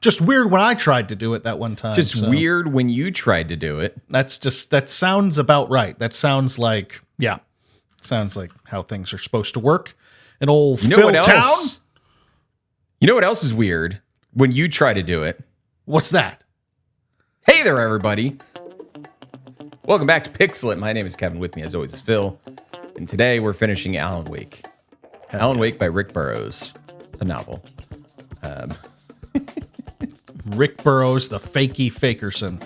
Just weird when I tried to do it that one time. Just weird when you tried to do it. That sounds about right. That sounds like, how things are supposed to work. An old Phil Town. You know what else is weird? When you try to do it. What's that? Hey there, everybody. Welcome back to Pixel It. My name is Kevin. With me, as always, is Phil. And today we're finishing Alan Wake. Alan Wake by Rick Burroughs, a novel. Rick Burroughs, the fakey fakerson.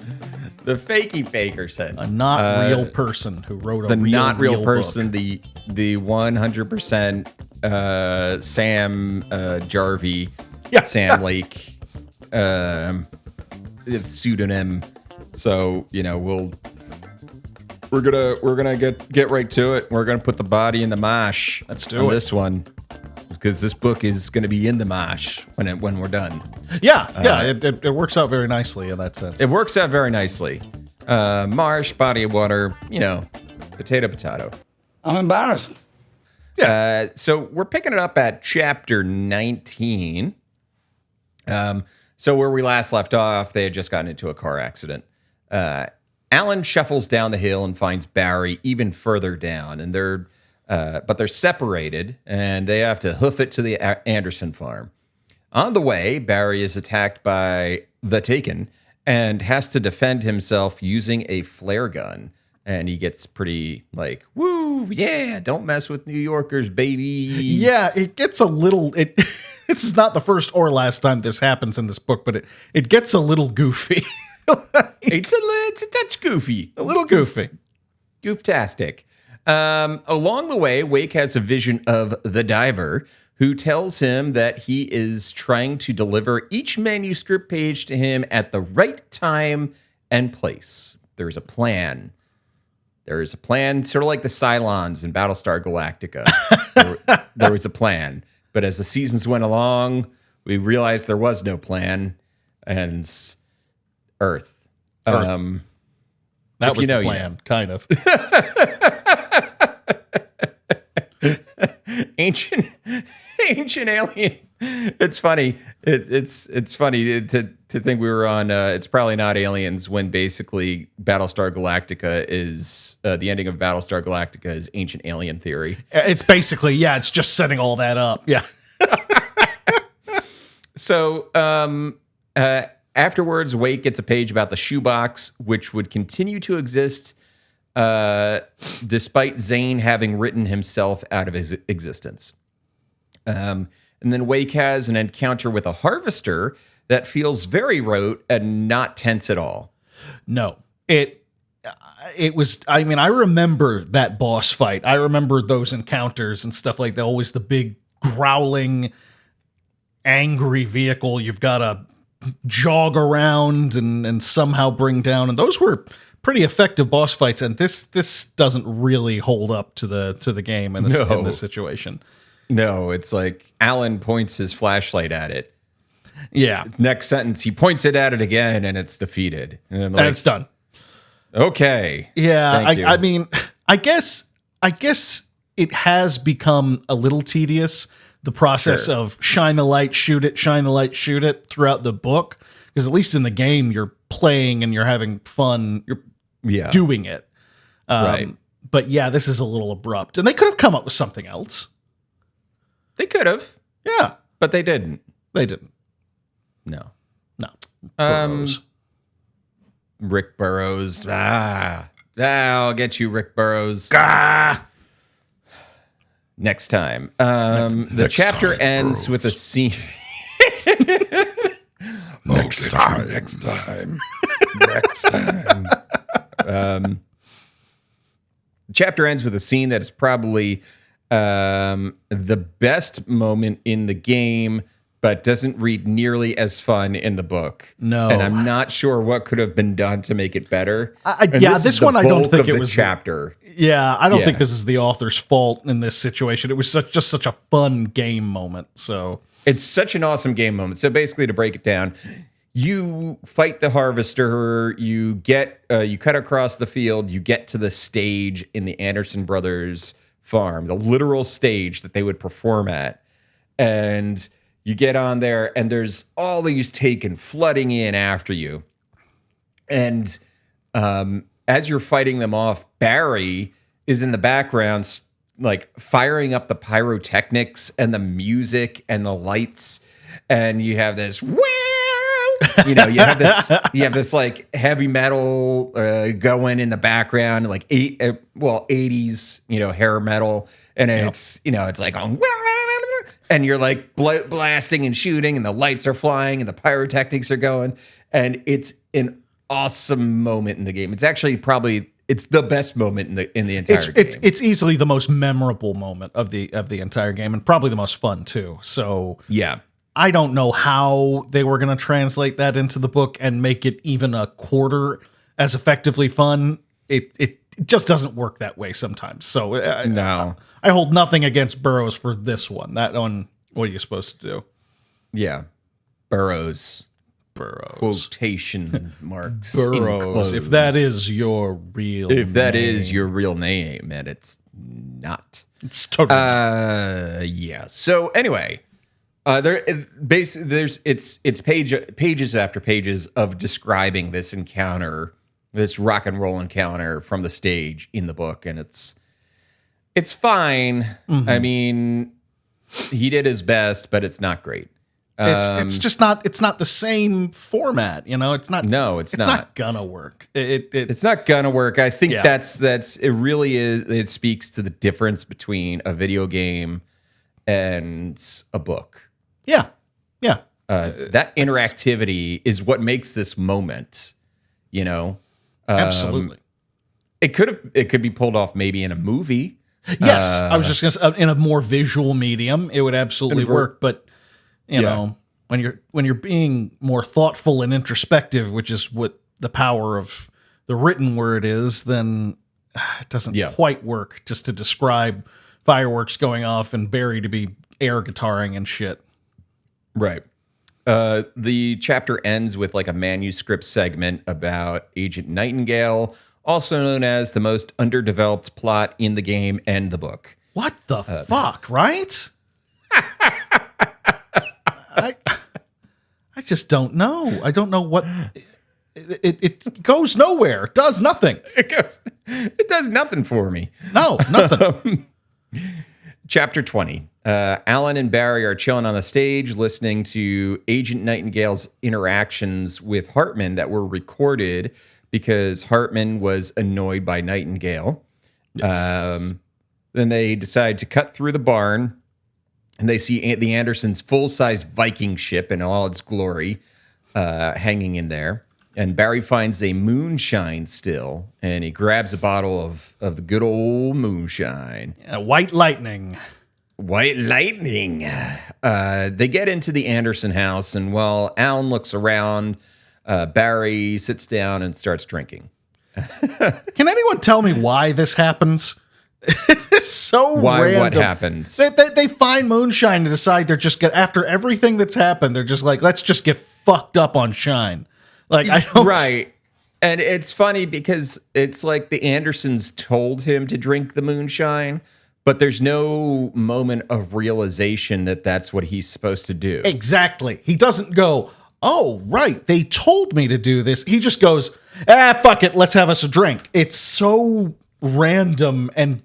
The fakey fakerson. A not real person who wrote a real person, book. The 100% Sam Jarvie, Sam Lake pseudonym. So, we're gonna get right to it. We're gonna put the body in the mash. Let's do it. This one, because this book is gonna be in the mash when we're done. It works out very nicely in that sense. It works out very nicely. Marsh, body of water, potato. I'm embarrassed. So we're picking it up at chapter 19. So where we last left off, they had just gotten into a car accident. Alan shuffles down the hill and finds Barry even further down, and they're separated, and they have to hoof it to the Anderson farm. On the way, Barry is attacked by the Taken and has to defend himself using a flare gun. And he gets pretty like, woo, yeah, don't mess with New Yorkers, baby. Yeah, it gets a little... This is not the first or last time this happens in this book, but it gets a little goofy. It's a touch goofy. A little goofy. Gooftastic. Along the way, Wake has a vision of the diver, who tells him that he is trying to deliver each manuscript page to him at the right time and place. There's a plan. There is a plan, sort of like the Cylons in Battlestar Galactica. there was a plan. But as the seasons went along, we realized there was no plan. And Earth. That was the plan, kind of. Ancient alien. It's funny. It's funny to think we were on. It's probably not Aliens when basically Battlestar Galactica is the ending of Battlestar Galactica is Ancient Alien theory. It's basically it's just setting all that up. Yeah. So afterwards, Wake gets a page about the shoebox, which would continue to exist despite Zane having written himself out of his existence. And then Wake has an encounter with a harvester that feels very rote and not tense at all. No, it was, I remember that boss fight. I remember those encounters and stuff like that. Always the big growling, angry vehicle you've got to jog around and somehow bring down. And those were pretty effective boss fights. And this doesn't really hold up to the game in this situation. No, it's like Alan points his flashlight at it. Yeah. Next sentence, he points it at it again, and it's defeated. And it's done. Okay. Yeah, I guess it has become a little tedious, the process of shine the light, shoot it throughout the book. Because at least in the game, you're playing and you're having fun doing it. Right. But yeah, this is a little abrupt. And they could have come up with something else. They could have. Yeah. But they didn't. They didn't. No. Burroughs. Rick Burroughs. I'll get you, Rick Burroughs. Next time. The chapter ends with a scene. Next time. The chapter ends with a scene that is probably the best moment in the game, but doesn't read nearly as fun in the book. No. And I'm not sure what could have been done to make it better. This one I don't think it was chapter. I don't think this is the author's fault in this situation. It was just such a fun game moment. So it's such an awesome game moment. So basically, to break it down, you fight the harvester, you cut across the field, you get to the stage in the Anderson Brothers farm, the literal stage that they would perform at. And You get on there, and there's all these taken flooding in after you. And as you're fighting them off, Barry is in the background, like firing up the pyrotechnics and the music and the lights. And you have this, you have this like heavy metal going in the background, like 80s, hair metal. And it's, it's like on, and you're like blasting and shooting, and the lights are flying, and the pyrotechnics are going, and it's an awesome moment in the game. It's actually it's the best moment in the entire game. It's easily the most memorable moment of the entire game, and probably the most fun too. So yeah, I don't know how they were going to translate that into the book and make it even a quarter as effectively fun. It just doesn't work that way sometimes. So no. I hold nothing against Burroughs for this one. That one, what are you supposed to do? Yeah. Burroughs. Quotation marks. Burroughs. Enclosed. If that is your real If that name. is your real name, and it's not. It's totally yeah. So anyway, it's pages after pages of describing this encounter, this rock and roll encounter from the stage in the book, and it's fine. Mm-hmm. I mean, he did his best, but it's not great. It's just not. It's not the same format. It's not. No, it's not gonna work. It's not gonna work. I think Yeah. that's it. Really is. It speaks to the difference between a video game and a book. Yeah. That interactivity is what makes this moment. Absolutely. It could be pulled off maybe in a movie. Yes, I was just gonna say, in a more visual medium, it would absolutely work. But you know, when you're being more thoughtful and introspective, which is what the power of the written word is, then it doesn't quite work just to describe fireworks going off and Barry to be air guitaring and shit. Right. The chapter ends with like a manuscript segment about Agent Nightingale, also known as the most underdeveloped plot in the game and the book. What the fuck, right? I just don't know. I don't know what it goes nowhere. It does nothing. It does nothing for me. No, nothing. Chapter 20. Alan and Barry are chilling on the stage listening to Agent Nightingale's interactions with Hartman that were recorded because Hartman was annoyed by Nightingale. Yes. Then they decide to cut through the barn, and they see the Andersons' full-sized Viking ship in all its glory hanging in there. And Barry finds a moonshine still, and he grabs a bottle of the good old moonshine. White lightning. White lightning. They get into the Anderson house, and while Alan looks around, Barry sits down and starts drinking. Can anyone tell me why this happens? It's so random. What happens? They find moonshine and decide they're just after everything that's happened, they're just like, let's just get fucked up on shine. Like, I don't. Right. And it's funny because it's like the Andersons told him to drink the moonshine, but there's no moment of realization that that's what he's supposed to do. Exactly. He doesn't go, oh, right, they told me to do this. He just goes, fuck it, let's have us a drink. It's so random, and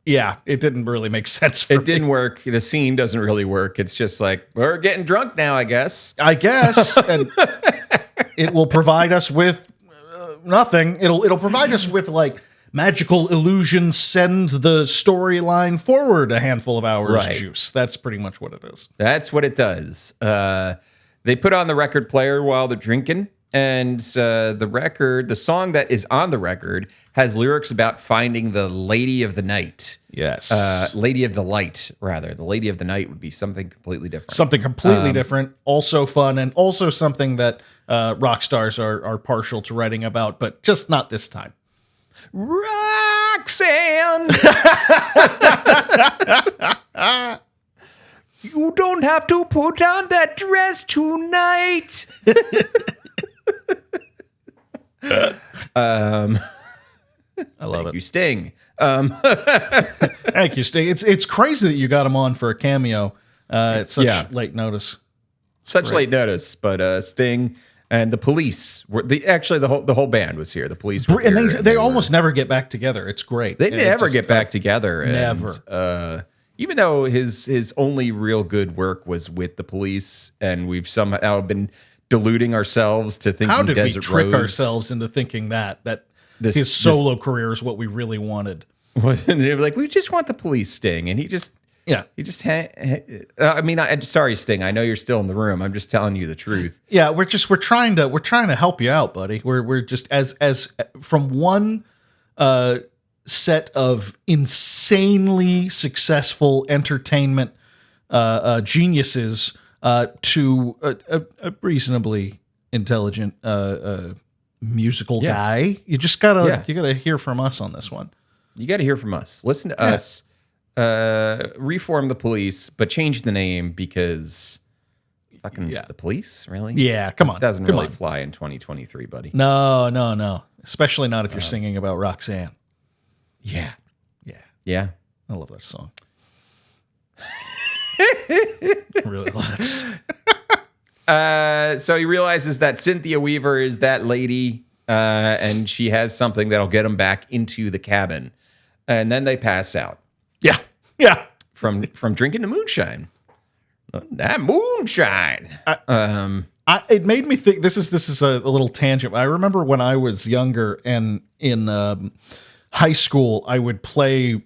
yeah, it didn't really make sense for me. It didn't work. The scene doesn't really work. It's just like, we're getting drunk now, I guess. And it will provide us with nothing. It'll provide us with like magical illusions, send the storyline forward a handful of hours juice. That's pretty much what it is. That's what it does. They put on the record player while they're drinking, and the song that is on the record has lyrics about finding the Lady of the Night. Yes. Lady of the Light, rather. The Lady of the Night would be something completely different. Something completely different, also fun, and also something that rock stars are partial to writing about, but just not this time. Roxanne! You don't have to put on that dress tonight. I love it. You Sting. Thank you, Sting. It's crazy that you got him on for a cameo. It's such Yeah. late notice. Such late notice, but Sting and the police were the whole band was here. The police were And here, they almost never get back together. It's great. they It never just, get back together. Never. And, even though his only real good work was with the police, and we've somehow been deluding ourselves to thinking How did we Desert trick Rose, ourselves into thinking that his solo career is what we really wanted? And they were like, we just want the police Sting, and he just sorry Sting, I know you're still in the room. I'm just telling you the truth. Yeah, we're trying to help you out, buddy. We're just as from one set of insanely successful entertainment geniuses to a reasonably intelligent musical guy. You just gotta hear from us on this one. You got to hear from us. Listen to us. Reform the police, but change the name because fucking the police, really? Yeah, come on. It doesn't really fly in 2023, buddy. No. Especially not if you're singing about Roxanne. Yeah. I love that song. I really love that song. So he realizes that Cynthia Weaver is that lady, and she has something that'll get him back into the cabin. And then they pass out. Yeah. From drinking the moonshine. That moonshine. It made me think. This is a little tangent. I remember when I was younger and in high school, I would play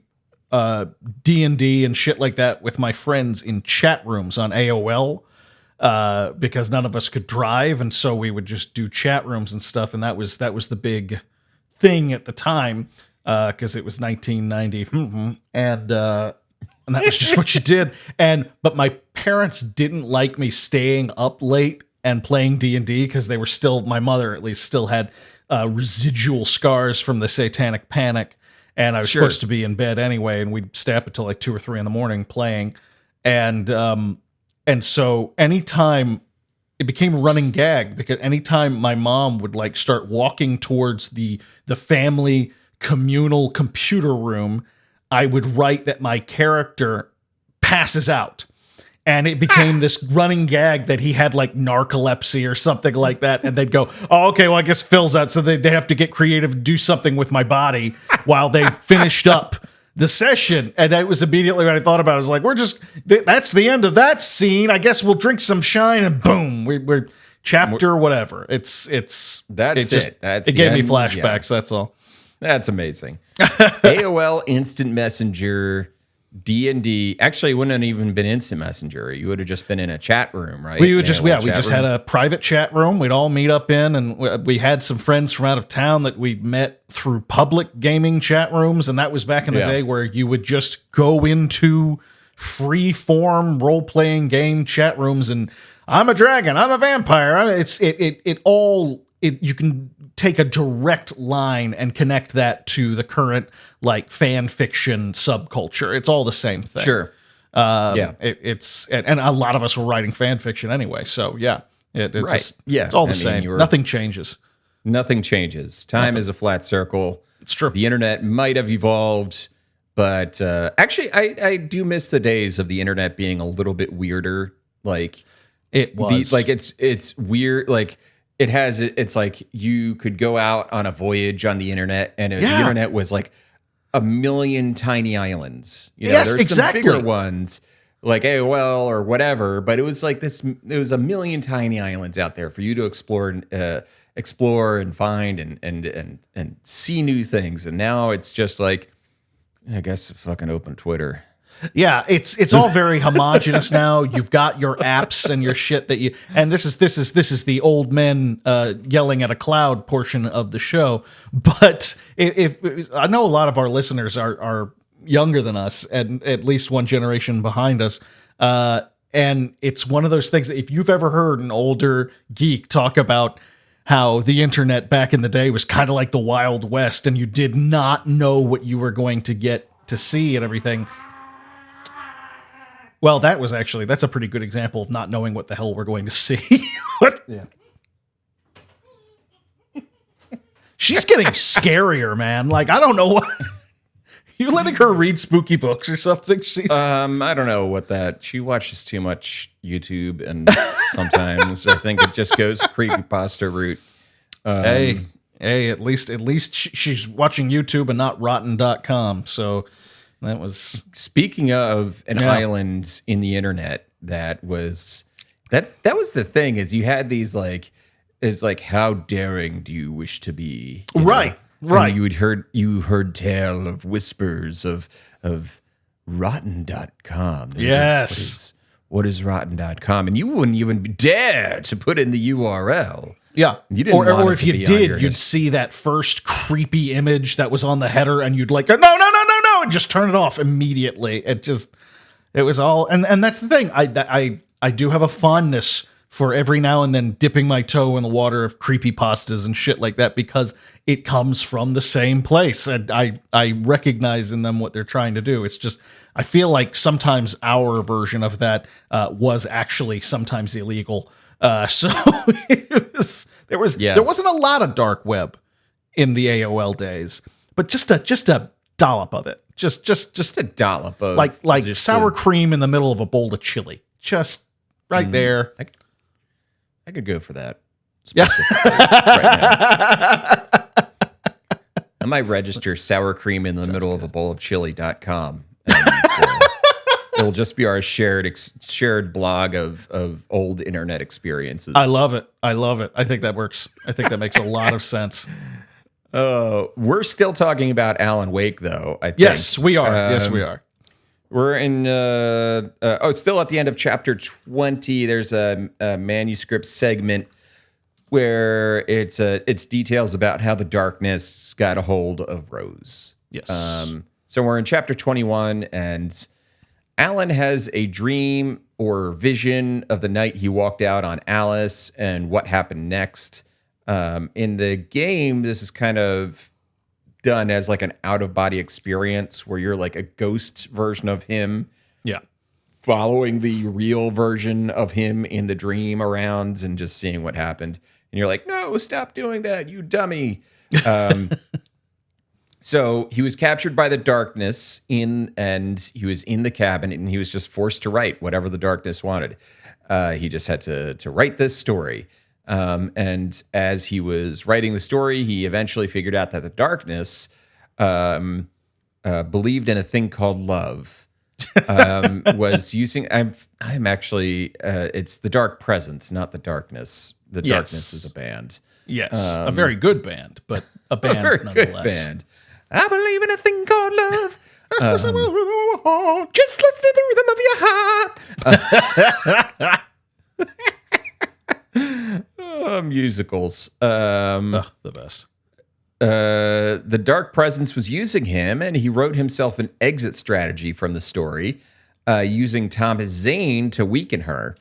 D&D and shit like that with my friends in chat rooms on AOL because none of us could drive, and so we would just do chat rooms and stuff. And that was the big thing at the time because it was 1990, and that was just what you did. But my parents didn't like me staying up late and playing D&D because they were still, my mother at least still had residual scars from the Satanic Panic, and I was supposed to be in bed anyway, and we'd stay up until like 2 or 3 in the morning playing, and so anytime it became a running gag because anytime my mom would like start walking towards the family communal computer room, I would write that my character passes out. And it became this running gag that he had like narcolepsy or something like that. And they'd go, oh, okay, well, I guess Phil's out. So they have to get creative and do something with my body while they finished up the session. And that was immediately what I thought about. I was like, that's the end of that scene. I guess we'll drink some shine and boom, we're chapter whatever. It gave me flashbacks. Yeah. That's all. That's amazing. AOL Instant Messenger, D&D. Actually, it wouldn't have even been Instant Messenger. You would have just been in a chat room, right? We just had a private chat room. We'd all meet up in, and we had some friends from out of town that we met through public gaming chat rooms, and that was back in the day where you would just go into free-form role-playing game chat rooms, and I'm a dragon, I'm a vampire. You can take a direct line and connect that to the current like fan fiction subculture. It's all the same thing. Sure. It's a lot of us were writing fan fiction anyway. So it's all the same. Nothing changes. Nothing changes. Time is a flat circle. It's true. The internet might have evolved, but actually, I do miss the days of the internet being a little bit weirder. Like it was. It's weird. Like it's like you could go out on a voyage on the internet, and the internet was like a million tiny islands. There's some bigger ones like AOL or whatever, but it was like this. It was a million tiny islands out there for you to explore and find and see new things. And now it's just like, I guess fucking open Twitter. Yeah, it's all very homogenous now. You've got your apps and your shit that you, and this is the old men yelling at a cloud portion of the show. But if I know a lot of our listeners are younger than us and at least one generation behind us, and it's one of those things that if you've ever heard an older geek talk about how the internet back in the day was kind of like the Wild West, and you did not know what you were going to get to see and everything. Well, that's a pretty good example of not knowing what the hell we're going to see. Yeah. She's getting scarier, man. Like, I don't know what. You letting her read spooky books or something? She's I don't know what that. She watches too much YouTube, and sometimes I think it just goes creepypasta route. hey, at least she's watching YouTube and not rotten.com. So that was Speaking of an island in the internet, that was the thing, is you had these like, it's like, how daring do you wish to be? You know? Right. And you heard tale of whispers of rotten.com. Yes. What is rotten.com? And you wouldn't even dare to put in the URL. Yeah. You didn't want or it if to you be on your did, you'd see that first creepy image that was on the header and you'd like, no, and just turn it off immediately. It was all, and that's the thing. I do have a fondness for every now and then dipping my toe in the water of creepypastas and shit like that, because it comes from the same place. And I recognize in them what they're trying to do. It's just, I feel like sometimes our version of that was actually sometimes illegal. So there wasn't a lot of dark web in the AOL days, but just a dollop of it. Just A dollop of like just sour cream in the middle of a bowl of chili. Just right there. I could go for that. Yeah. Right now. I might register sour cream in the middle of a bowl of chili.com. And it'll just be our shared blog of old internet experiences. I love it. I think that works. I think that makes a lot of sense. We're still talking about Alan Wake, though, I think. Yes, we are. We are. We're in, still at the end of chapter 20. There's a manuscript segment where it's details about how the darkness got a hold of Rose. Yes. So we're in chapter 21, and Alan has a dream or vision of the night he walked out on Alice and what happened next. In the game, this is kind of done as like an out-of-body experience where you're like a ghost version of him. Yeah. Following the real version of him in the dream around and just seeing what happened. And you're like, no, stop doing that, you dummy. So he was captured by the darkness and he was in the cabin, and he was just forced to write whatever the darkness wanted. He just had to write this story. And as he was writing the story, he eventually figured out that the darkness believed in a thing called love. Was using. I'm actually. It's the Dark Presence, not the Darkness. The Darkness is a band. Yes, a very good band, but a band A very nonetheless. good band. I believe in a thing called love. Just listen to the rhythm of your heart. Musicals. The best. The Dark Presence was using him, and he wrote himself an exit strategy from the story, using Thomas Zane to weaken her.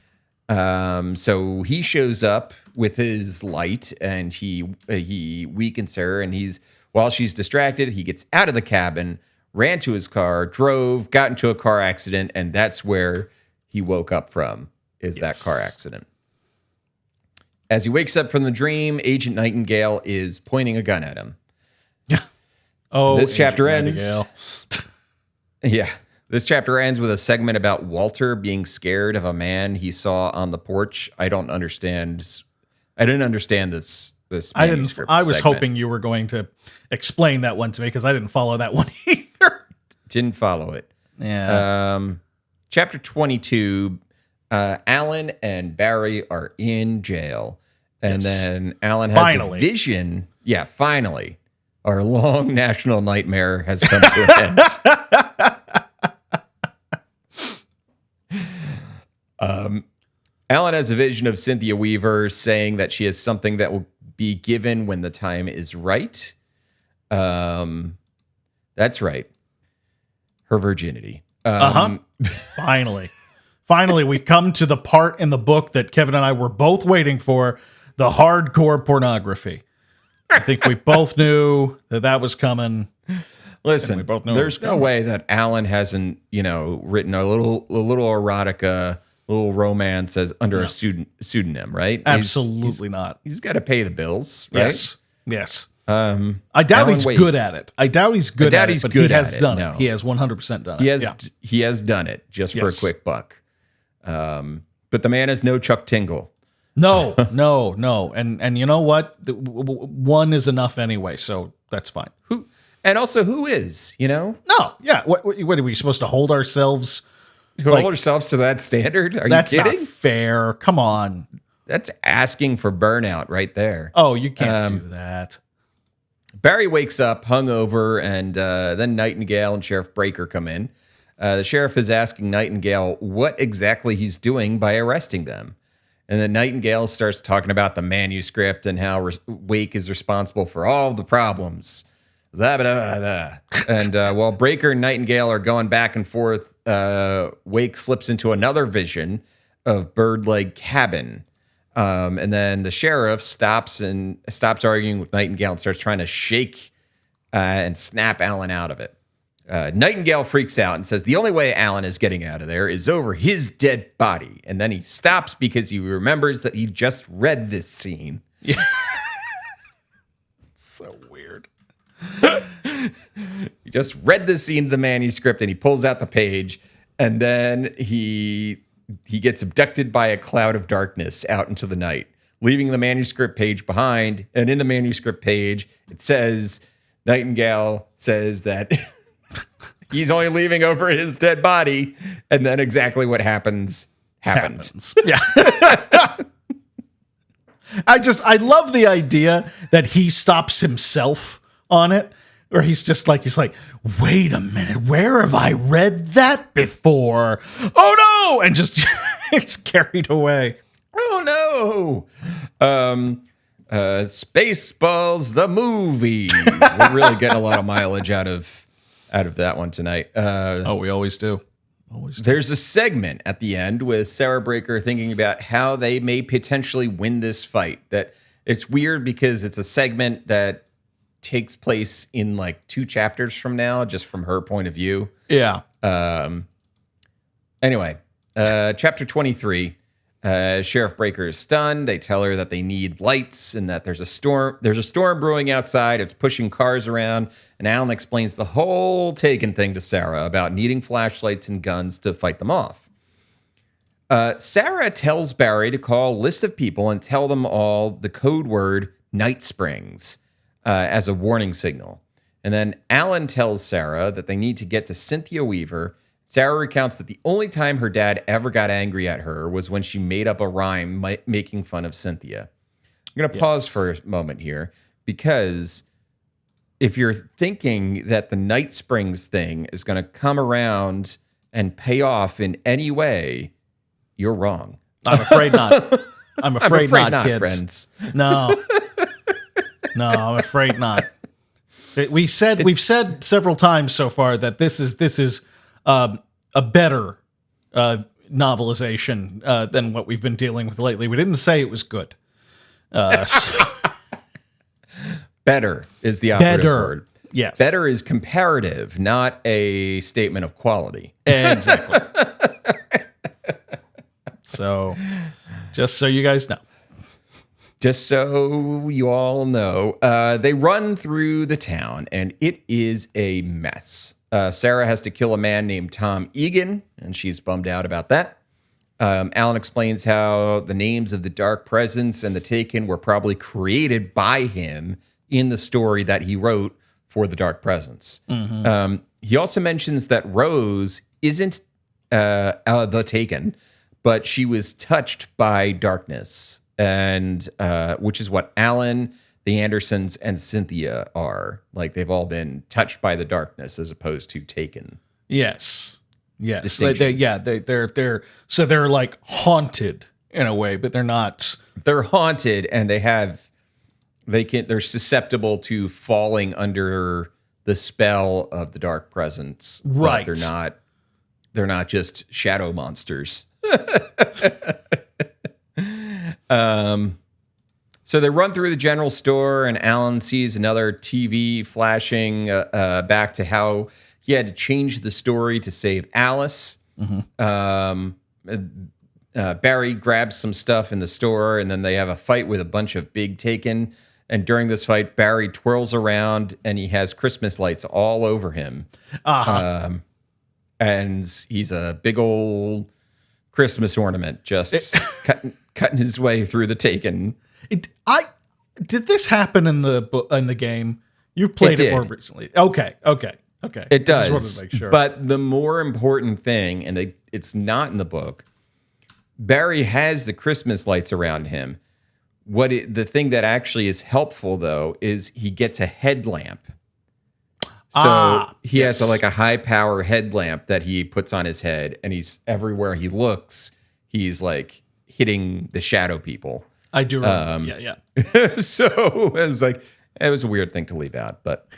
So he shows up with his light, and he weakens her, and while she's distracted, he gets out of the cabin, ran to his car, drove, got into a car accident, and that's where he woke up from, is that car accident. As he wakes up from the dream, Agent Nightingale is pointing a gun at him. Oh, this chapter Agent ends. Yeah. This chapter ends with a segment about Walter being scared of a man he saw on the porch. I didn't understand this manuscript I was segment. hoping you were going to explain that one to me, because I didn't follow that one either. Didn't follow it. Yeah. Chapter 22, Alan and Barry are in jail. And then Alan has a vision. Yeah, finally. Our long national nightmare has come to an end. Alan has a vision of Cynthia Weaver saying that she has something that will be given when the time is right. That's right. Her virginity. Finally, we've come to the part in the book that Kevin and I were both waiting for, the hardcore pornography. I think we both knew that was coming. Listen, we both know there's no way that Alan hasn't, written a little erotica, little romance as under a pseudonym, right? Absolutely not. He's got to pay the bills, right? Yes. I doubt Alan he's Wake. good at it. I doubt he's good at it, but he has done no. it. He has 100% done it. He has Yeah. he has done it just for a Yes. quick buck. But the man is no Chuck Tingle. No, no. And you know what? One is enough anyway, so that's fine. Who is, No, yeah. What are we supposed to hold ourselves? hold ourselves to that standard? Are you That's kidding? not fair. Come on. That's asking for burnout right there. Oh, you can't do that. Barry wakes up hungover, and then Nightingale and Sheriff Breaker come in. The sheriff is asking Nightingale what exactly he's doing by arresting them. And then Nightingale starts talking about the manuscript and how Wake is responsible for all the problems. Blah, blah, blah, blah. And while Breaker and Nightingale are going back and forth, Wake slips into another vision of Birdleg Cabin. And then the sheriff stops arguing with Nightingale and starts trying to shake and snap Alan out of it. Nightingale freaks out and says the only way Alan is getting out of there is over his dead body. And then he stops because he remembers that he just read this scene. Yeah. So weird. He just read the scene of the manuscript and he pulls out the page, and then he gets abducted by a cloud of darkness out into the night, leaving the manuscript page behind. And in the manuscript page, it says, Nightingale says that he's only leaving over his dead body. And then exactly what happened. Yeah. I love the idea that he stops himself on it, or he's like, wait a minute, where have I read that before? Oh no! And just it's carried away. Oh no. Spaceballs the movie. We're really getting a lot of mileage out of that one tonight. We always do. There's a segment at the end with Sarah Breaker thinking about how they may potentially win this fight. That it's weird because it's a segment that takes place in like 2 chapters from now, just from her point of view. Yeah. Anyway, chapter 23. Sheriff Breaker is stunned. They tell her that they need lights and that there's a storm brewing outside. It's pushing cars around. And Alan explains the whole Taken thing to Sarah about needing flashlights and guns to fight them off. Sarah tells Barry to call a list of people and tell them all the code word Night Springs as a warning signal. And then Alan tells Sarah that they need to get to Cynthia Weaver. Sarah recounts that the only time her dad ever got angry at her was when she made up a rhyme making fun of Cynthia. I'm going to pause for a moment here, because if you're thinking that the Night Springs thing is going to come around and pay off in any way, you're wrong. I'm afraid not. I'm afraid not, kids. Friends. No, I'm afraid not. We've said several times so far that this is a better novelization than what we've been dealing with lately. We didn't say it was good. Better is the operative word. Yes. Better is comparative, not a statement of quality. Exactly. So, just so you guys know. Just so you all know, they run through the town, and it is a mess. Sarah has to kill a man named Tom Egan, and she's bummed out about that. Alan explains how the names of the Dark Presence and the Taken were probably created by him in the story that he wrote for the Dark Presence. Mm-hmm. He also mentions that Rose isn't the Taken, but she was touched by darkness, and which is what Alan, the Andersons, and Cynthia are. Like, they've all been touched by the darkness as opposed to taken. Yes. They're like haunted in a way, but they're not. They're haunted, and they're susceptible to falling under the spell of the Dark Presence. Right. They're not just shadow monsters. So they run through the general store, and Alan sees another TV flashing back to how he had to change the story to save Alice. Mm-hmm. Barry grabs some stuff in the store, and then they have a fight with a bunch of big Taken. And during this fight, Barry twirls around and he has Christmas lights all over him. And he's a big old Christmas ornament, just cutting his way through the Taken. Did this happen in the game? You've played it more recently. Okay. It does. I just wanted to make sure. But the more important thing, and it's not in the book, Barry has the Christmas lights around him. The thing that actually is helpful, though, is he gets a headlamp. So he has a high power headlamp that he puts on his head, and he's everywhere he looks, he's like hitting the shadow people. I do remember. Yeah. So it was it was a weird thing to leave out, but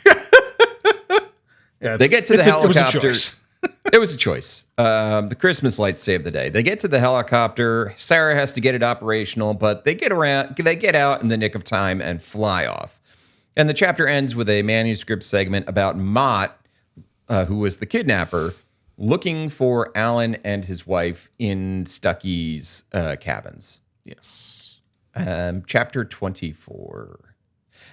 they get to the helicopter. It was a choice. The Christmas lights save the day. They get to the helicopter. Sarah has to get it operational, but they get out in the nick of time and fly off. And the chapter ends with a manuscript segment about Mott, who was the kidnapper, looking for Alan and his wife in Stucky's cabins. Yes. Chapter 24.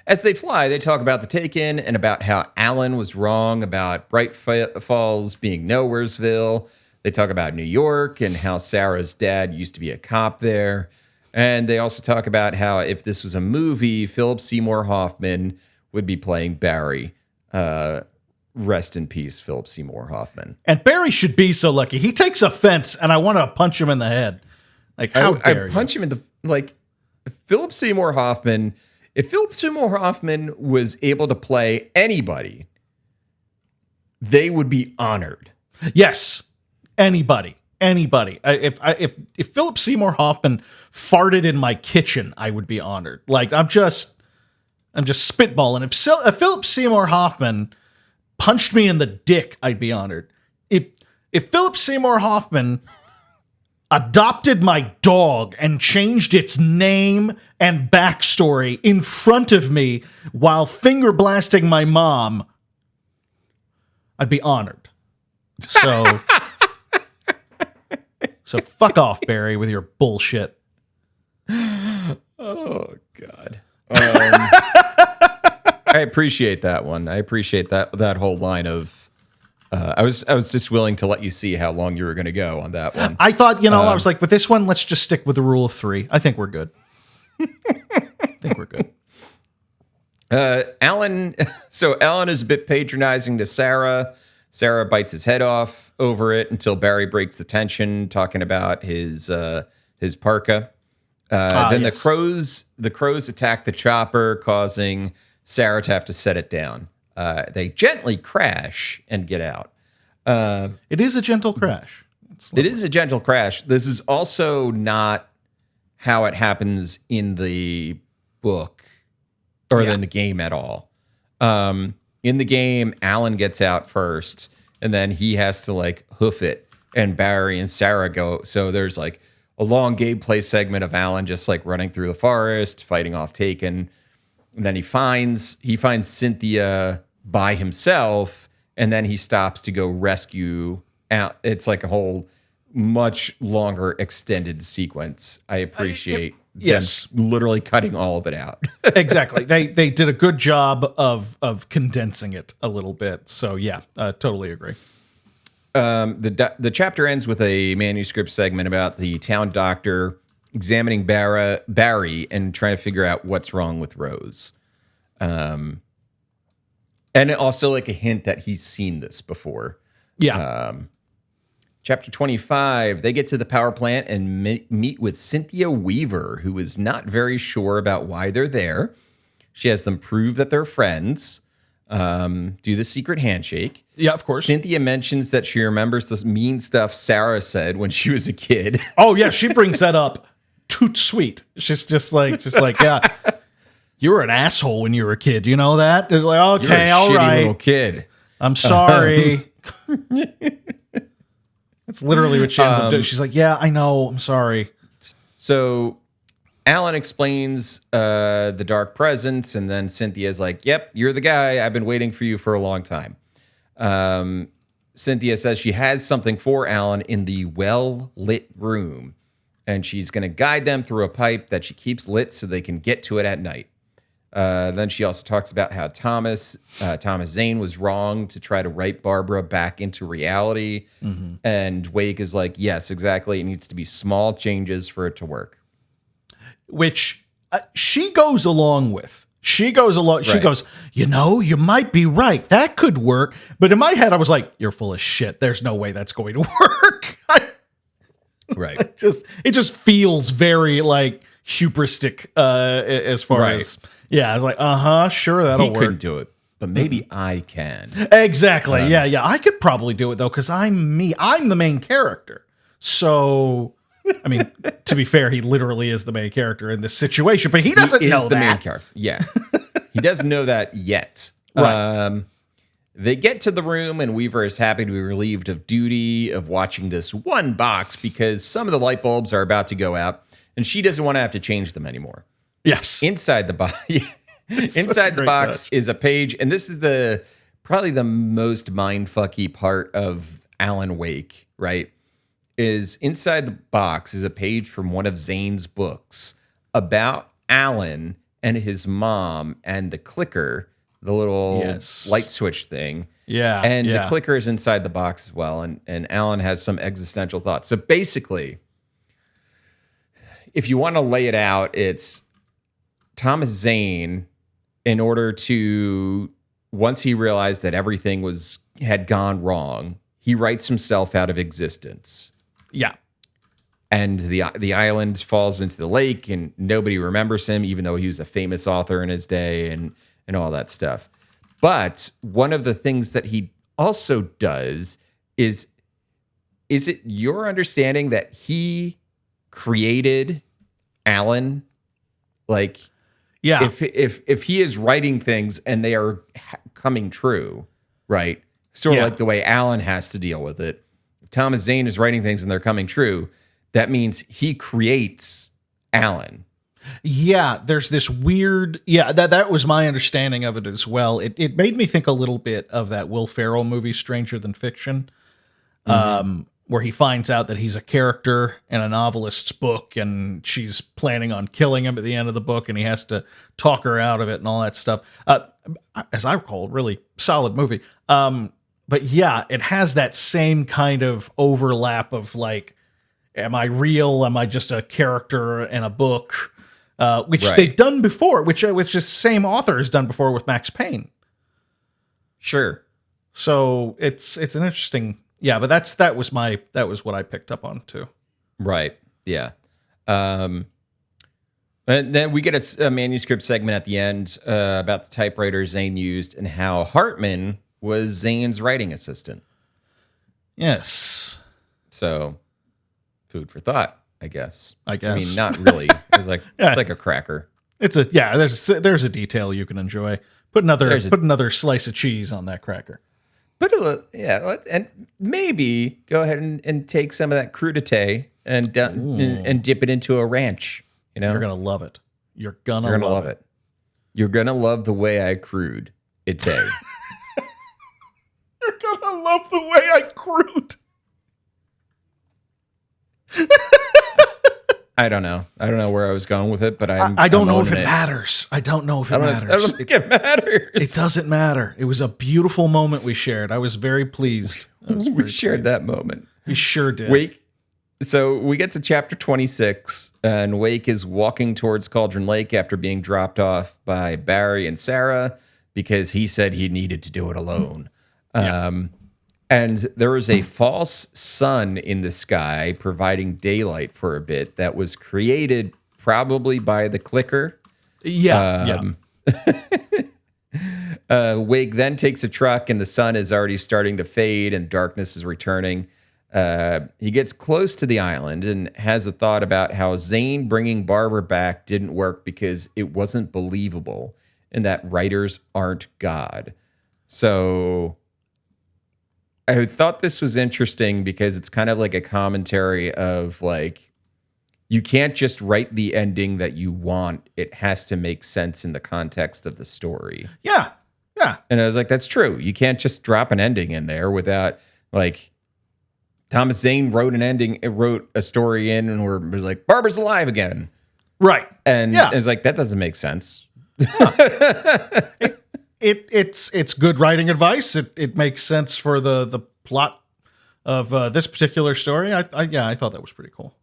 As they fly, they talk about the Taken and about how Alan was wrong about Bright Falls being Nowheresville. They talk about New York and how Sarah's dad used to be a cop there. And they also talk about how if this was a movie, Philip Seymour Hoffman would be playing Barry. Rest in peace, Philip Seymour Hoffman. And Barry should be so lucky. He takes offense, and I want to punch him in the head. Like, how dare you? Punch him in the... If Philip Seymour Hoffman was able to play anybody, they would be honored. Yes. Anybody. If Philip Seymour Hoffman farted in my kitchen, I would be honored. Like, I'm just spitballing. If Philip Seymour Hoffman punched me in the dick, I'd be honored. If Philip Seymour Hoffman adopted my dog and changed its name and backstory in front of me while finger blasting my mom, I'd be honored. So fuck off, Barry, with your bullshit. Oh, God. I appreciate that one. I appreciate that whole line of... I was just willing to let you see how long you were going to go on that one. I thought, I was like, with this one, let's just stick with the rule of 3. I think we're good. Alan is a bit patronizing to Sarah. Sarah bites his head off over it until Barry breaks the tension, talking about his parka. Then yes. the crows attack the chopper, causing Sarah to have to set it down. They gently crash and get out. It is a gentle crash. It is a gentle crash. This is also not how it happens in the book or in the game at all. In the game, Alan gets out first, and then he has to hoof it, and Barry and Sarah go. So there's a long gameplay segment of Alan just running through the forest, fighting off Taken. And then he finds Cynthia by himself, and then he stops to go rescue out. It's a whole much longer extended sequence. I appreciate them literally cutting all of it out. Exactly. They did a good job of condensing it a little bit. So yeah, totally agree. The chapter ends with a manuscript segment about the town doctor examining Barry and trying to figure out what's wrong with Rose. And also a hint that he's seen this before. Yeah. Chapter 25, they get to the power plant and meet with Cynthia Weaver, who is not very sure about why they're there. She has them prove that they're friends, do the secret handshake. Yeah, of course. Cynthia mentions that she remembers the mean stuff Sarah said when she was a kid. Oh, yeah, she brings that up. Toot sweet. She's just like, yeah, you were an asshole when you were a kid. You know that? It's like, okay, You're a all shitty right. little kid. I'm sorry. That's literally what she ends up doing. She's like, yeah, I know. I'm sorry. So Alan explains the dark presence, and then Cynthia's like, yep, you're the guy. I've been waiting for you for a long time. Cynthia says she has something for Alan in the well-lit room, and she's going to guide them through a pipe that she keeps lit so they can get to it at night. Then she also talks about how Thomas Zane was wrong to try to write Barbara back into reality. And Wake is like, yes, exactly. It needs to be small changes for it to work. Which she goes along with. She goes, you might be right. That could work. But in my head, I was like, you're full of shit. There's no way that's going to work. Right. It just feels very like hubristic as far as, I was like, sure, that'll work. He couldn't do it, but maybe I can. Exactly. Yeah. I could probably do it though, because I'm me. I'm the main character. So, I mean, to be fair, he literally is the main character in this situation, but he doesn't know the that. main character. Yeah. He doesn't know that yet. Right. They get to the room, and Weaver is happy to be relieved of duty of watching this one box because some of the light bulbs are about to go out, and she doesn't want to have to change them anymore. Yes. Inside the box, inside the box is a page, and this is probably the most mindfucky part of Alan Wake, right? Is inside the box is a page from one of Zane's books about Alan and his mom and the clicker, the little light switch thing. Yeah. And the clicker is inside the box as well. And Alan has some existential thoughts. So basically, if you want to lay it out, it's Thomas Zane, in order to, once he realized that everything had gone wrong, he writes himself out of existence. Yeah. And the island falls into the lake, and nobody remembers him, even though he was a famous author in his day and all that stuff. But one of the things that he also does is it your understanding that he created Alan? Like, yeah, if he is writing things and they are coming true, right? Sort of like the way Alan has to deal with it. If Thomas Zane is writing things and they're coming true, that means he creates Alan. Yeah, there's this weird... Yeah, that was my understanding of it as well. It made me think a little bit of that Will Ferrell movie, Stranger Than Fiction, where he finds out that he's a character in a novelist's book, and she's planning on killing him at the end of the book, and he has to talk her out of it and all that stuff. As I recall, really solid movie. But yeah, it has that same kind of overlap of like, am I real? Am I just a character in a book? Which they've done before, which the same author has done before with Max Payne. Sure. So it's an interesting, but that was what I picked up on too. Right. Yeah. And then we get a manuscript segment at the end about the typewriter Zane used and how Hartman was Zane's writing assistant. Yes. So, food for thought, I guess. I mean, not really. It's like it's like a cracker. There's a detail you can enjoy. Put another slice of cheese on that cracker. And maybe go ahead and take some of that crudité and dip it into a ranch. You know, you're gonna love it. You're gonna love it. You're gonna love the way I crude it. You're gonna love the way I crude. I don't know where I was going with it, but I don't know if it matters. I don't know if it matters. I don't think it matters. It doesn't matter. It was a beautiful moment we shared. I was very pleased. We shared that moment. We sure did. So we get to chapter 26, and Wake is walking towards Cauldron Lake after being dropped off by Barry and Sarah because he said he needed to do it alone. Yeah. And there was a false sun in the sky providing daylight for a bit that was created probably by the clicker. Wake then takes a truck, and the sun is already starting to fade and darkness is returning. He gets close to the island and has a thought about how Zane bringing Barbara back didn't work because it wasn't believable and that writers aren't God. So I thought this was interesting because it's kind of like a commentary of like, you can't just write the ending that you want. It has to make sense in the context of the story. Yeah. Yeah. And I was like, that's true. You can't just drop an ending in there without like, Thomas Zane wrote a story in and was like, Barbara's alive again. Right. And it's like, that doesn't make sense. It's good writing advice. It makes sense for the plot of this particular story. I thought that was pretty cool.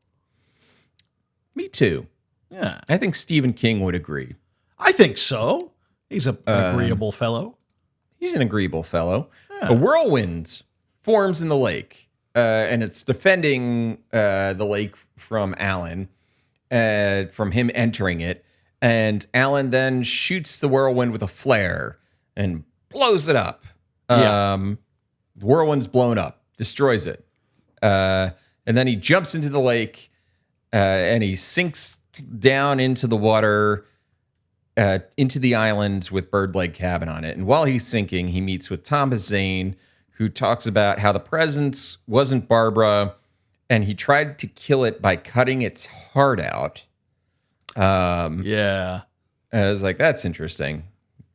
Me too. Yeah, I think Stephen King would agree. I think so. He's an agreeable fellow. He's an agreeable fellow. A whirlwind forms in the lake, and it's defending the lake from Alan, from him entering it. And Alan then shoots the whirlwind with a flare and blows it up. The whirlwind's blown up, destroys it. And then he jumps into the lake, and he sinks down into the water, into the island with Bird Leg Cabin on it. And while he's sinking, he meets with Thomas Zane, who talks about how the presence wasn't Barbara, and he tried to kill it by cutting its heart out. Yeah. I was like, that's interesting.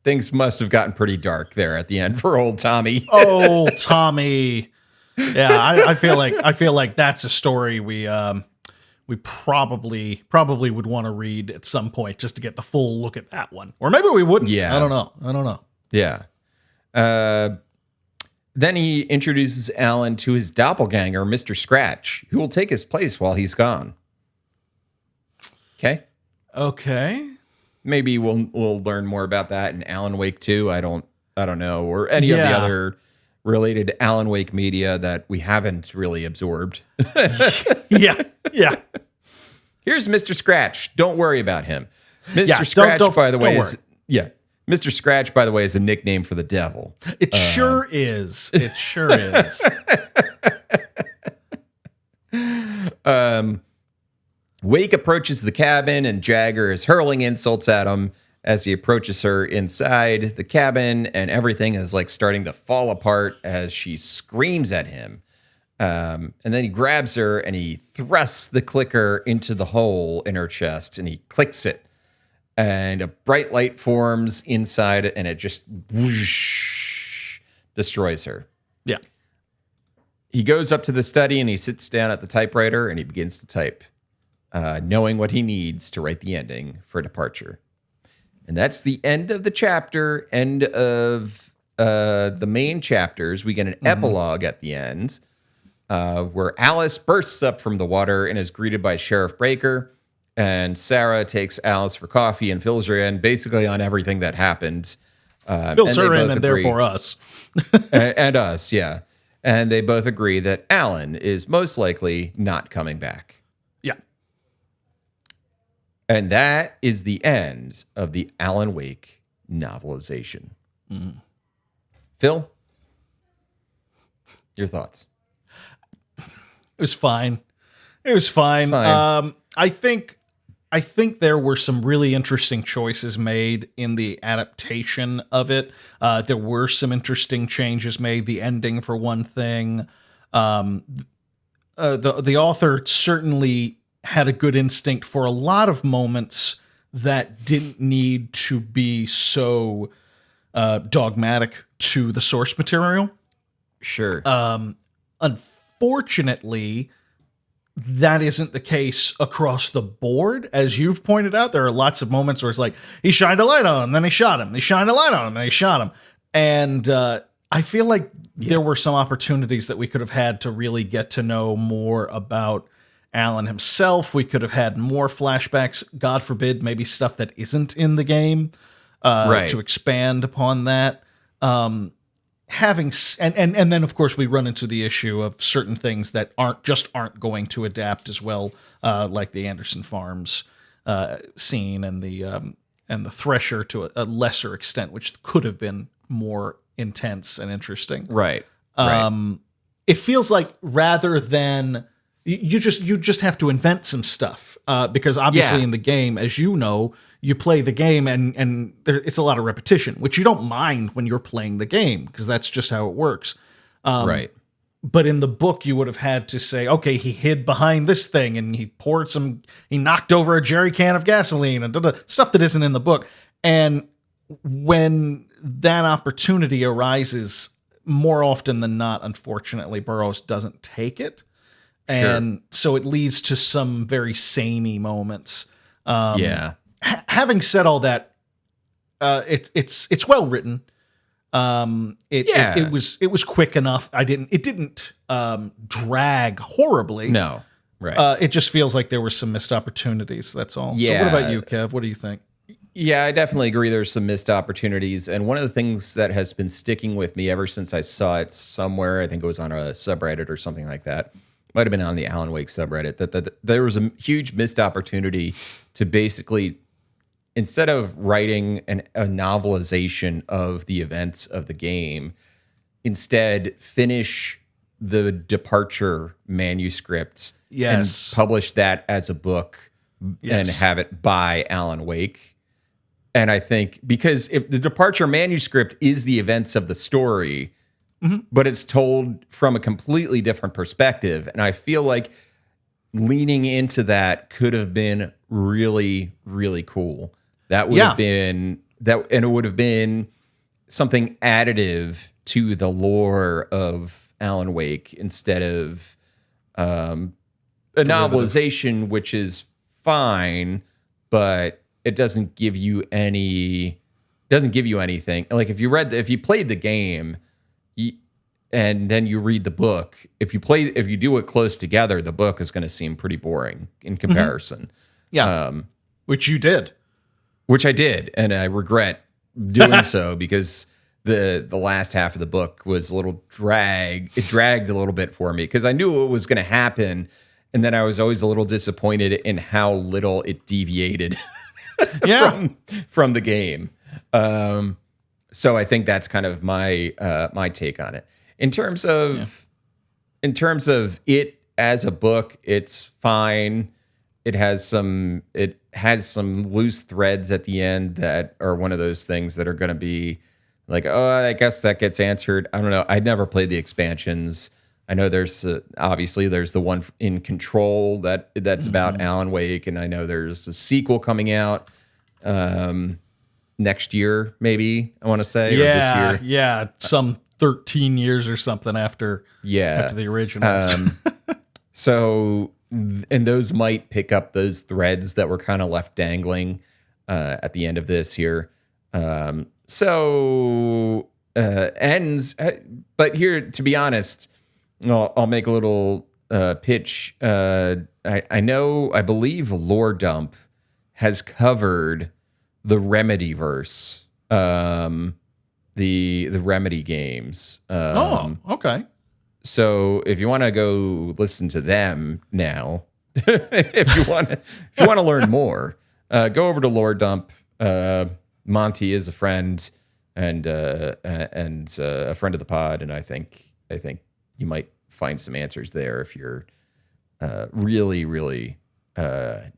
Things must have gotten pretty dark there at the end for old Tommy. Oh, Tommy. Yeah, I feel like that's a story we probably would want to read at some point just to get the full look at that one. Or maybe we wouldn't. Yeah. I don't know. Yeah. Then he introduces Alan to his doppelganger, Mr. Scratch, who will take his place while he's gone. Okay. Maybe we'll learn more about that in Alan Wake 2. I don't know, or any of the other related Alan Wake media that we haven't really absorbed. Yeah. Here's Mr. Scratch. Don't worry about him. Mr. Scratch, by the way, Mr. Scratch, by the way, is a nickname for the devil. It sure is. It sure is. Wake approaches the cabin, and Jagger is hurling insults at him as he approaches her inside the cabin, and everything is like starting to fall apart as she screams at him. And then he grabs her and he thrusts the clicker into the hole in her chest, and he clicks it. And a bright light forms inside, and it just whoosh, destroys her. Yeah. He goes up to the study and he sits down at the typewriter and he begins to type, knowing what he needs to write the ending for departure. And that's the end of the chapter, end of the main chapters. We get an epilogue at the end where Alice bursts up from the water and is greeted by Sheriff Breaker. And Sarah takes Alice for coffee and fills her in basically on everything that happened. Fills her in and therefore us. and us, yeah. And they both agree that Alan is most likely not coming back. Yeah. And that is the end of the Alan Wake novelization. Phil, your thoughts? It was fine. I think there were some really interesting choices made in the adaptation of it. There were some interesting changes made. The ending, for one thing. The author certainly had a good instinct for a lot of moments that didn't need to be so dogmatic to the source material. Sure. Unfortunately, that isn't the case across the board. As you've pointed out, there are lots of moments where it's like, he shined a light on him, then he shot him. He shined a light on him, then he shot him. And I feel like there were some opportunities that we could have had to really get to know more about Alan himself. We could have had more flashbacks, God forbid, maybe stuff that isn't in the game, to expand upon that. And then of course we run into the issue of certain things that aren't going to adapt as well, like the Anderson Farms scene and the Thresher to a lesser extent, which could have been more intense and interesting. Right. It feels like rather than you just have to invent some stuff, because obviously in the game, as you know, you play the game and it's a lot of repetition, which you don't mind when you're playing the game because that's just how it works. Right. But in the book, you would have had to say, okay, he hid behind this thing and he knocked over a jerry can of gasoline and stuff that isn't in the book. And when that opportunity arises, more often than not, unfortunately, Burroughs doesn't take it. And so it leads to some very samey moments. Having said all that, it's well written. It was quick enough. It didn't drag horribly. No, right. It just feels like there were some missed opportunities. That's all. Yeah. So what about you, Kev? What do you think? Yeah, I definitely agree there's some missed opportunities. And one of the things that has been sticking with me ever since I saw it somewhere, I think it was on a subreddit or something like that, might have been on the Alan Wake subreddit, that there was a huge missed opportunity to basically, instead of writing a novelization of the events of the game, instead finish the Departure manuscript and publish that as a book and have it by Alan Wake. And I think because if the Departure manuscript is the events of the story, but it's told from a completely different perspective, and I feel like leaning into that could have been really, really cool. That would have been that, and it would have been something additive to the lore of Alan Wake instead of a novelization, which is fine, but it doesn't give you anything. Like if you played the game and then you read the book, if you do it close together, the book is going to seem pretty boring in comparison. Yeah. Which you did. Which I did, and I regret doing so because the last half of the book was a little it dragged a little bit for me because I knew what was going to happen, and then I was always a little disappointed in how little it deviated from the game. So I think that's kind of my take on it. In terms of it as a book, it's fine. It has some loose threads at the end that are one of those things that are going to be like, oh, I guess that gets answered. I don't know. I'd never played the expansions. I know there's obviously there's the one in Control that's about Alan Wake, and I know there's a sequel coming out next year, maybe I want to say, or this year. Some 13 years or something after the original. So, and those might pick up those threads that were kind of left dangling at the end of this here. Ends, but here, to be honest, I'll make a little pitch. I believe Lore Dump has covered the Remedy verse, the Remedy games. Okay. So if you want to go listen to them now, if you want to learn more, go over to Lore Dump. Monty is a friend and a friend of the pod, and I think you might find some answers there if you're really, really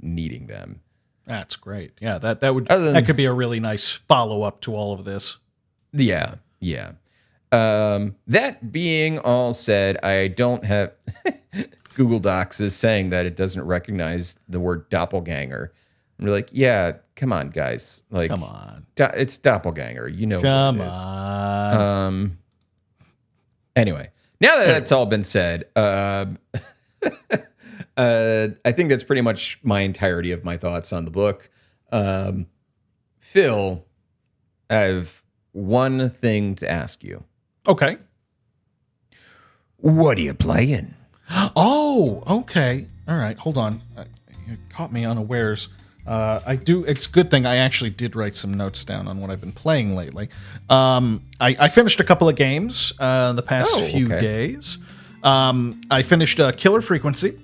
needing them. That's great. Yeah, that could be a really nice follow up to all of this. Yeah. That being all said, I don't have Google Docs is saying that it doesn't recognize the word doppelganger. I'm like, yeah, come on, guys. Like, come on, it's doppelganger. You know, come what it is. on. Anyway, now that that's all been said, I think that's pretty much my entirety of my thoughts on the book. Phil, I have one thing to ask you. Okay. What are you playing? Oh, okay. All right. Hold on. You caught me unawares. It's a good thing I actually did write some notes down on what I've been playing lately. I finished a couple of games the past few days. I finished Killer Frequency,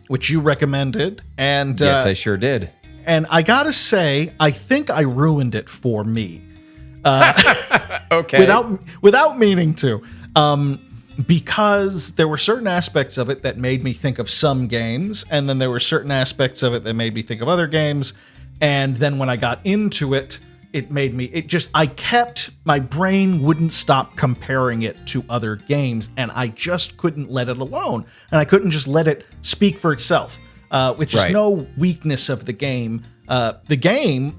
which you recommended. And yes, I sure did. And I gotta say, I think I ruined it for me. Okay. Without meaning to. Because there were certain aspects of it that made me think of some games, and then there were certain aspects of it that made me think of other games, and then when I got into it, my brain wouldn't stop comparing it to other games, and I just couldn't let it alone, and I couldn't just let it speak for itself, which is no weakness of the game. The game,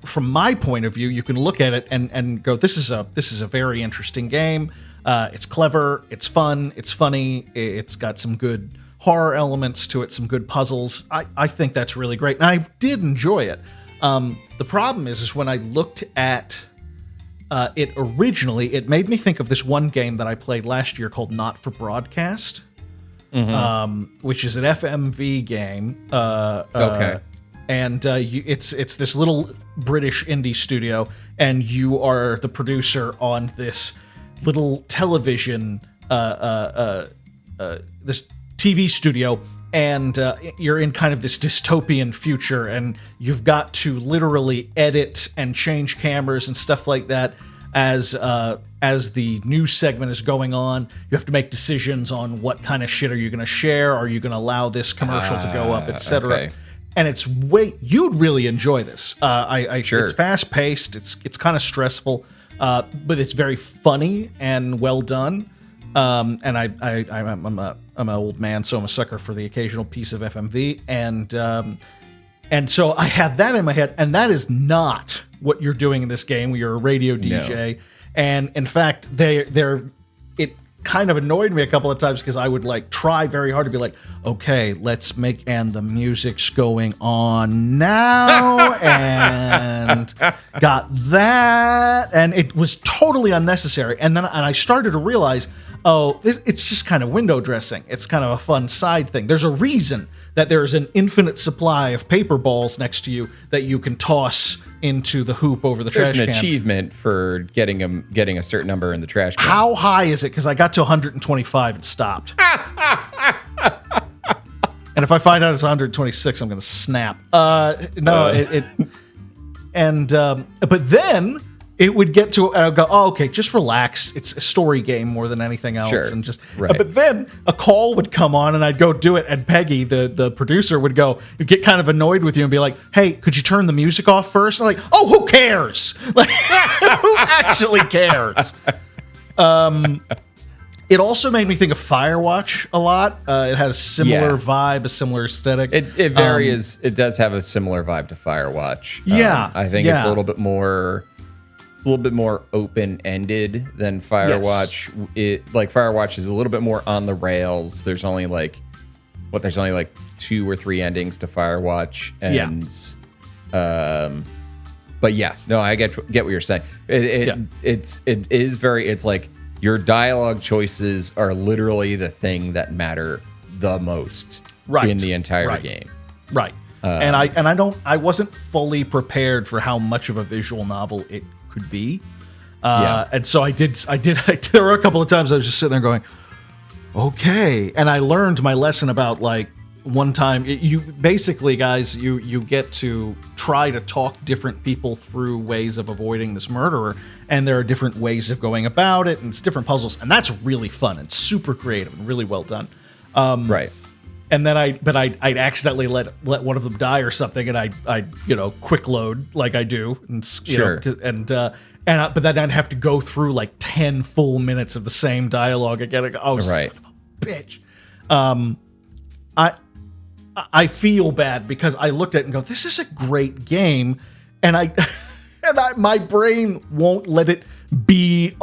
from my point of view, you can look at it and go, this is a very interesting game. It's clever, it's fun, it's funny, it's got some good horror elements to it, some good puzzles. I think that's really great, and I did enjoy it. The problem is when I looked at it originally, it made me think of this one game that I played last year called Not for Broadcast, which is an FMV game. Okay. And it's this little British indie studio, and you are the producer on this little television, this TV studio, and you're in kind of this dystopian future, and you've got to literally edit and change cameras and stuff like that as the news segment is going on. You have to make decisions on what kind of shit are you going to share, are you going to allow this commercial to go up, etc. Okay. And it's you'd really enjoy this. Sure. It's fast paced. It's kind of stressful, but it's very funny and well done. And I'm an old man, so I'm a sucker for the occasional piece of FMV, and so I had that in my head, and that is not what you're doing in this game. Where you're a radio DJ, and in fact, it kind of annoyed me a couple of times because I would like try very hard to be like, okay, let's make, and the music's going on now, and got that, and it was totally unnecessary. And then I started to realize, oh, it's just kind of window dressing. It's kind of a fun side thing. There's a reason that there is an infinite supply of paper balls next to you that you can toss into the hoop over the trash can. There's an achievement for getting a certain number in the trash can. How high is it? Because I got to 125 and stopped. And if I find out it's 126, I'm going to snap. But then it would get to, I'll go, oh, okay, just relax. It's a story game more than anything else. Sure. And just, Right. But then a call would come on and I'd go do it. And Peggy, the producer, would get kind of annoyed with you and be like, hey, could you turn the music off first? And I'm like, oh, who cares? Like, who actually cares? It also made me think of Firewatch a lot. It has a similar vibe, a similar aesthetic. It varies. It does have a similar vibe to Firewatch. Yeah, I think it's a little bit more. It's a little bit more open-ended than Firewatch. Yes. Firewatch is a little bit more on the rails. There's only like 2 or 3 endings to Firewatch, and but yeah, no, I get what you're saying. It's like your dialogue choices are literally the thing that matter the most in the entire game. Right. And I wasn't fully prepared for how much of a visual novel it could be. And so I did there were a couple of times I was just sitting there going, okay. And I learned my lesson about, like, one time you basically, guys, you get to try to talk different people through ways of avoiding this murderer, and there are different ways of going about it, and it's different puzzles, and that's really fun and super creative and really well done. Right. And then I'd accidentally let one of them die or something, and I'd quick load like I do, and but then I'd have to go through like 10 full minutes of the same dialogue again. I go, oh, son of a bitch. I feel bad because I looked at it and go, this is a great game, and my brain won't let it be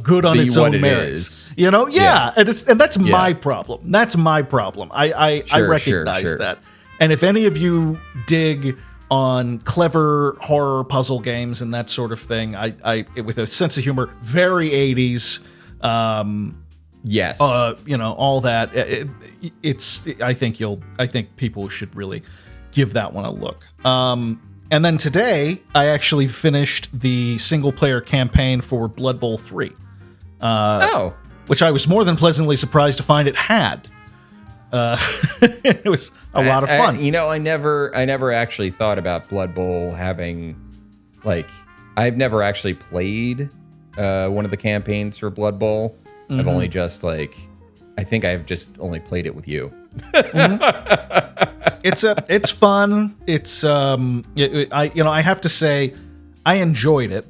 good on its own merits. And that's my problem. That's my problem. I recognize that. And if any of you dig on clever horror puzzle games and that sort of thing, I with a sense of humor, very 80s. Yes. All that. I think people should really give that one a look. And then today, I actually finished the single-player campaign for Blood Bowl 3. Which I was more than pleasantly surprised to find it had. It was a lot of fun. I never actually thought about Blood Bowl having, I've never actually played one of the campaigns for Blood Bowl. Mm-hmm. I've only just, I think I've just only played it with you. Mm-hmm. It's fun. It's I have to say I enjoyed it.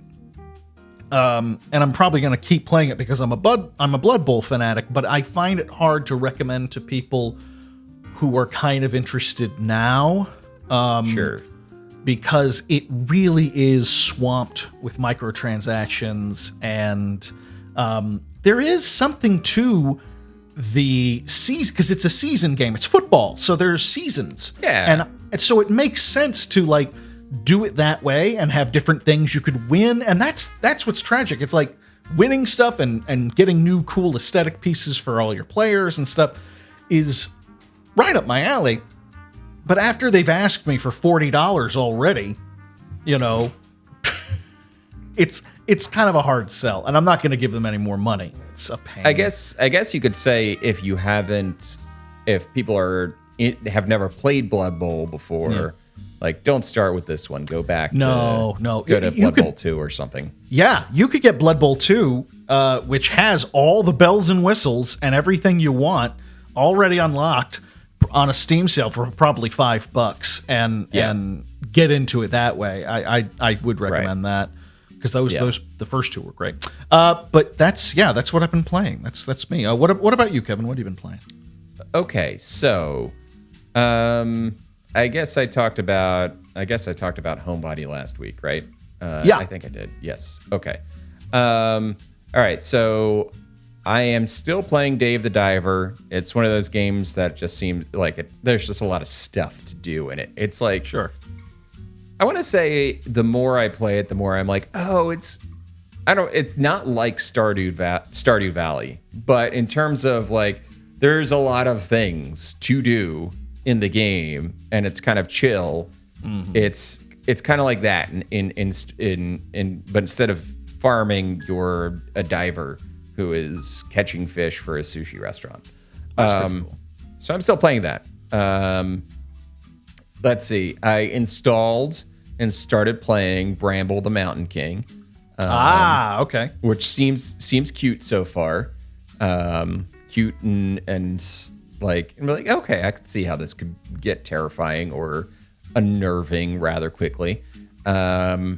And I'm probably going to keep playing it because I'm a Blood Bowl fanatic, but I find it hard to recommend to people who are kind of interested now. Sure. Because it really is swamped with microtransactions, and there is something to the season, because it's a season game. It's football, so there's seasons. Yeah. And so it makes sense to do it that way and have different things you could win. And that's what's tragic. It's like winning stuff and getting new cool aesthetic pieces for all your players and stuff is right up my alley. But after they've asked me for $40 already, it's kind of a hard sell, and I'm not going to give them any more money. It's a pain. I guess you could say if people have never played Blood Bowl before, like, don't start with this one. Go back. Go to Blood Bowl 2 or something. Yeah, you could get Blood Bowl 2, which has all the bells and whistles and everything you want already unlocked on a Steam sale for probably $5, and get into it that way. I would recommend that. Because the first two were great, but that's what I've been playing. That's me. What about you, Kevin? What have you been playing? Okay, so I guess I talked about Homebody last week, right? I think I did. Yes. Okay. All right. So I am still playing Dave the Diver. It's one of those games that just seems like there's just a lot of stuff to do in it. It's like sure. I want to say the more I play it, the more I'm like, oh, it's not like Stardew Valley, but in terms of like, there's a lot of things to do in the game, and it's kind of chill. Mm-hmm. It's kind of like that but instead of farming, you're a diver who is catching fish for a sushi restaurant. That's pretty cool. So I'm still playing that. Let's see. I installed and started playing Bramble the Mountain King. Okay. Which seems cute so far. Cute and like, okay, I could see how this could get terrifying or unnerving rather quickly. I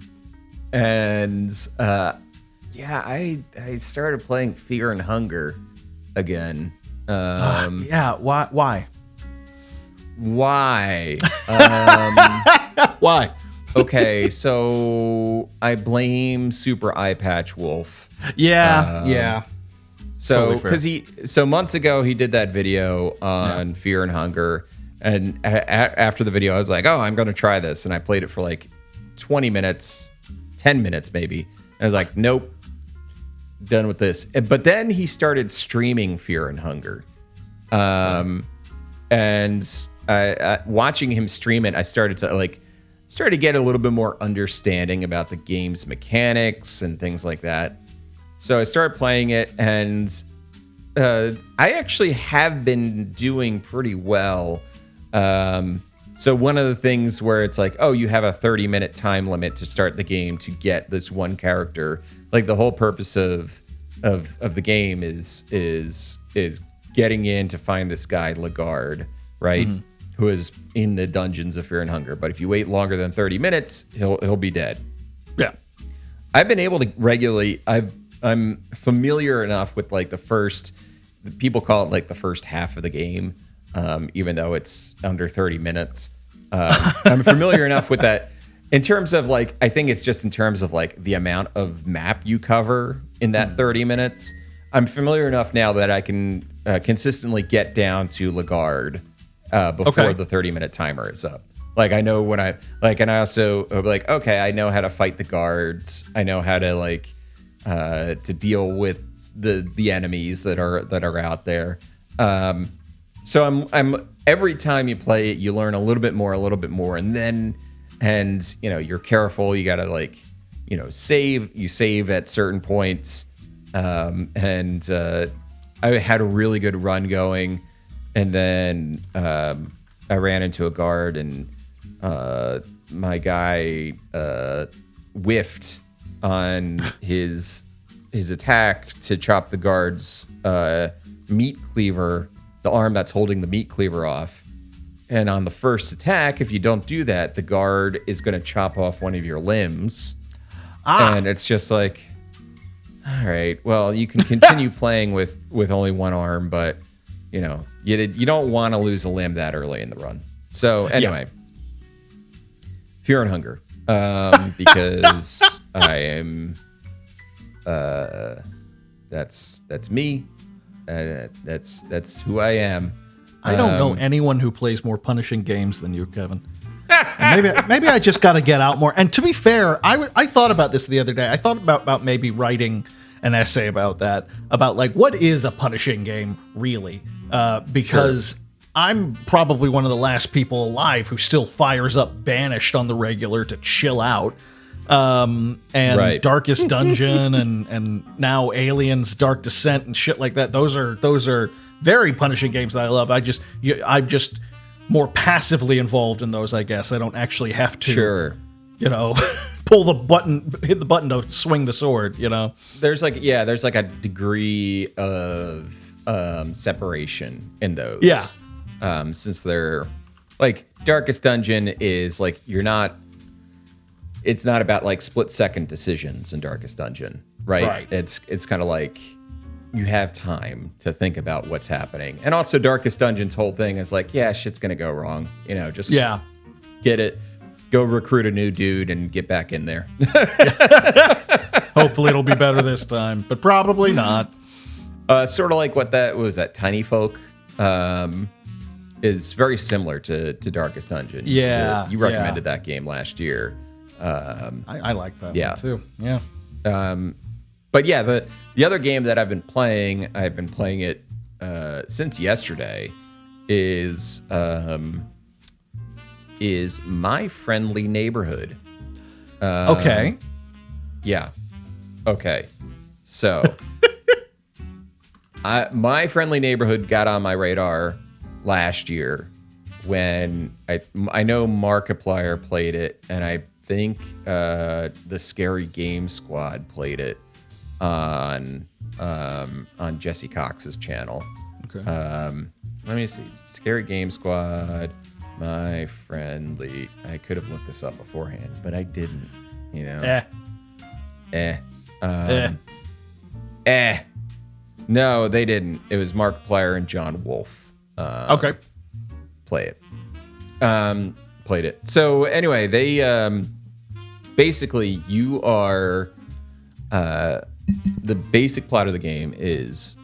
started playing Fear and Hunger again. Why? Why? Why? Okay, so I blame Super Eye Patch Wolf. Yeah. So Totally because months ago he did that video on Fear and Hunger, and after the video I was like, oh, I'm going to try this, and I played it for like 20 minutes, 10 minutes maybe. I was like, nope, done with this. But then he started streaming Fear and Hunger, and watching him stream it, I started to get a little bit more understanding about the game's mechanics and things like that. So I started playing it, and I actually have been doing pretty well. So one of the things where it's like, oh, you have a 30-minute time limit to start the game to get this one character. Like, the whole purpose of the game is getting in to find this guy Lagarde, right? Mm-hmm. Who is in the dungeons of Fear and Hunger. But if you wait longer than 30 minutes, he'll be dead. Yeah. I've been able to regularly, I'm familiar enough with like people call it like the first half of the game, even though it's under 30 minutes. I'm familiar enough with that in terms of like, I think it's just in terms of like the amount of map you cover in that 30 minutes. I'm familiar enough now that I can consistently get down to Lagarde before the 30-minute timer is up. Like, I know when and I also like, okay, I know how to fight the guards. I know how to like to deal with the enemies that are out there. So I'm every time you play it, you learn a little bit more, and you're careful. You gotta like, save. You save at certain points, and I had a really good run going. And then I ran into a guard, and my guy whiffed on his attack to chop the guard's meat cleaver, the arm that's holding the meat cleaver off. And on the first attack, if you don't do that, the guard is going to chop off one of your limbs. And it's just like, all right, well, you can continue playing with only one arm, but you don't want to lose a limb that early in the run. So anyway, Fear and Hunger, because I am, that's me. That's who I am. I don't know anyone who plays more punishing games than you, Kevin. Maybe I just got to get out more. And to be fair, I thought about this the other day. I thought about maybe writing an essay about that, about like what is a punishing game really? Because I'm probably one of the last people alive who still fires up Banished on the regular to chill out. And Darkest Dungeon and now Aliens Dark Descent and shit like that. Those are very punishing games that I love. I'm just more passively involved in those, I guess. I don't actually have to pull the button, hit the button to swing the sword, There's like a degree of separation in those. Yeah. Since they're like Darkest Dungeon is like it's not about like split second decisions in Darkest Dungeon, right? It's kind of like you have time to think about what's happening. And also Darkest Dungeon's whole thing is like, yeah, shit's going to go wrong. Just get it, go recruit a new dude and get back in there. Hopefully it'll be better this time, but probably not. Sort of like what was that Tiny Folk is very similar to Darkest Dungeon. Yeah. You recommended that game last year. I like that one too. Yeah. But yeah, the other game that I've been playing it since yesterday is My Friendly Neighborhood. Okay. Yeah. Okay. So My Friendly Neighborhood got on my radar last year when I know Markiplier played it, and I think the Scary Game Squad played it on Jesse Cox's channel. Okay. Let me see. Scary Game Squad, My Friendly. I could have looked this up beforehand, but I didn't. No, they didn't. It was Markiplier and John Wolfe. Okay. Played it. So anyway, they basically you are the basic plot of the game is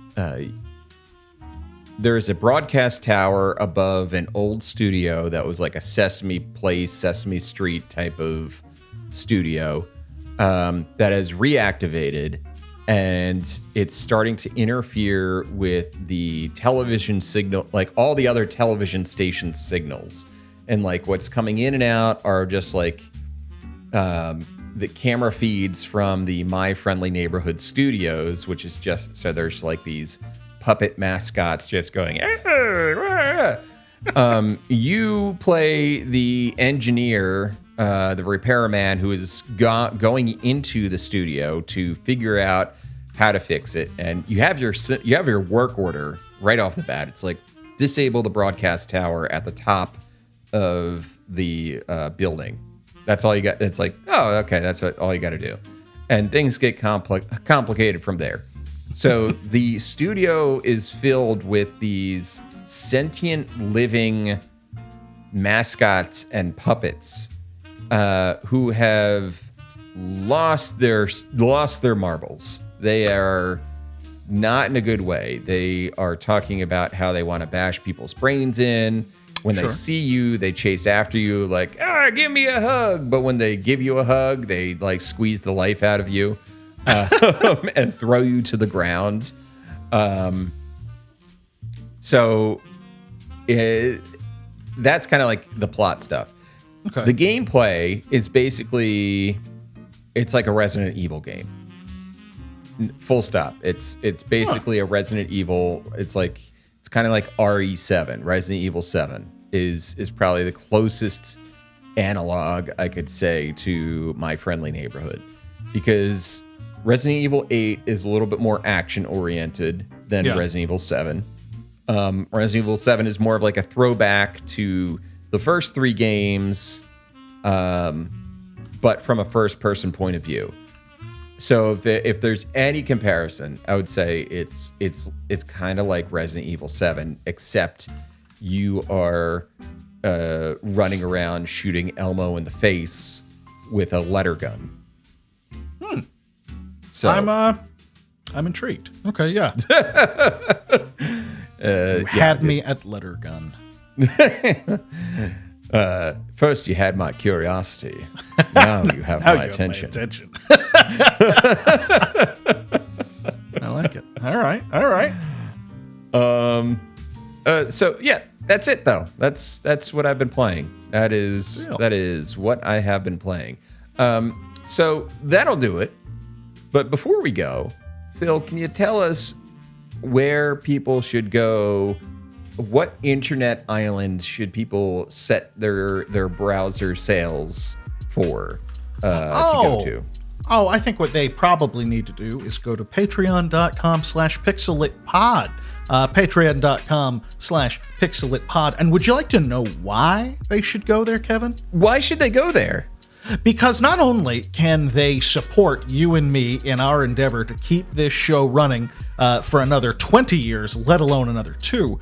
there is a broadcast tower above an old studio that was like a Sesame Place, Sesame Street type of studio that has reactivated, and it's starting to interfere with the television signal, like all the other television station signals. And like what's coming in and out are just like the camera feeds from the My Friendly Neighborhood studios, which is just, so there's like these puppet mascots just going, you play the engineer, the repairman who is going into the studio to figure out how to fix it. And you have your work order right off the bat. It's like disable the broadcast tower at the top of the building. That's all you got. It's like, oh, okay, that's all you got to do. And things get complicated from there. So the studio is filled with these sentient living mascots and puppets who have lost their marbles. They are not in a good way. They are talking about how they want to bash people's brains in. When they see you, they chase after you like, give me a hug. But when they give you a hug, they like squeeze the life out of you and throw you to the ground. So that's kind of like the plot stuff. Okay. The gameplay is basically, it's like a Resident Evil game. Full stop. It's basically a Resident Evil. It's kind of like RE7. Resident Evil 7 is probably the closest analog I could say to My Friendly Neighborhood, because Resident Evil 8 is a little bit more action oriented than Resident Evil 7. Resident Evil 7 is more of like a throwback to the first three games, but from a first person point of view. So if there's any comparison, I would say it's kind of like Resident Evil 7, except you are running around shooting Elmo in the face with a letter gun. So I'm intrigued. Okay, yeah. You had me at letter gun. First you had my curiosity. Now you have Now my you have attention. I like it. All right. All right. So yeah, that's it though. That's what I've been playing. That is what I have been playing. So that'll do it. But before we go, Phil, can you tell us where people should go? What internet island should people set their browser sails for to go to? Oh, I think what they probably need to do is go to patreon.com/pixelitpod. Patreon.com/pixelitpod. And would you like to know why they should go there, Kevin? Why should they go there? Because not only can they support you and me in our endeavor to keep this show running for another 20 years, let alone another 2,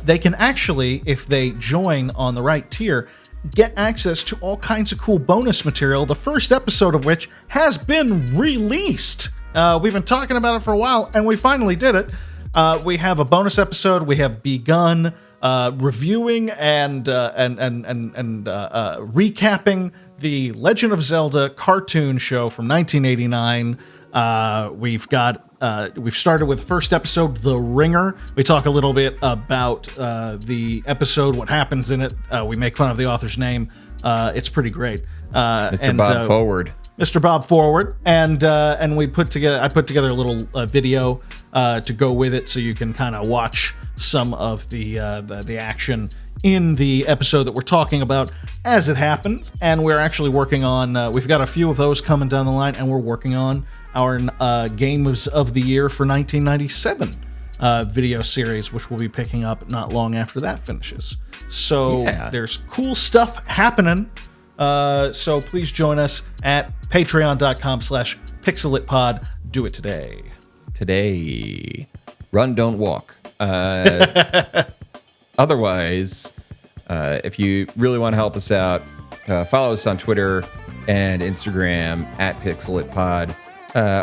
they can actually, if they join on the right tier, get access to all kinds of cool bonus material, the first episode of which has been released. We've been talking about it for a while, and we finally did it. We have a bonus episode. We have begun reviewing and recapping the Legend of Zelda cartoon show from 1989. We've started with first episode, The Ringer. We talk a little bit about the episode, what happens in it. We make fun of the author's name. It's pretty great. Mr. Bob Forward. Mr. Bob Forward, and I put together a little video to go with it, so you can kind of watch some of the action in the episode that we're talking about as it happens. And we're actually working on. We've got a few of those coming down the line, and we're working on our Games of the Year for 1997 video series, which we'll be picking up not long after that finishes. So There's cool stuff happening. So please join us at patreon.com/pixelitpod. Do it today. Today. Run, don't walk. Otherwise, if you really want to help us out, follow us on Twitter and Instagram at pixelitpod.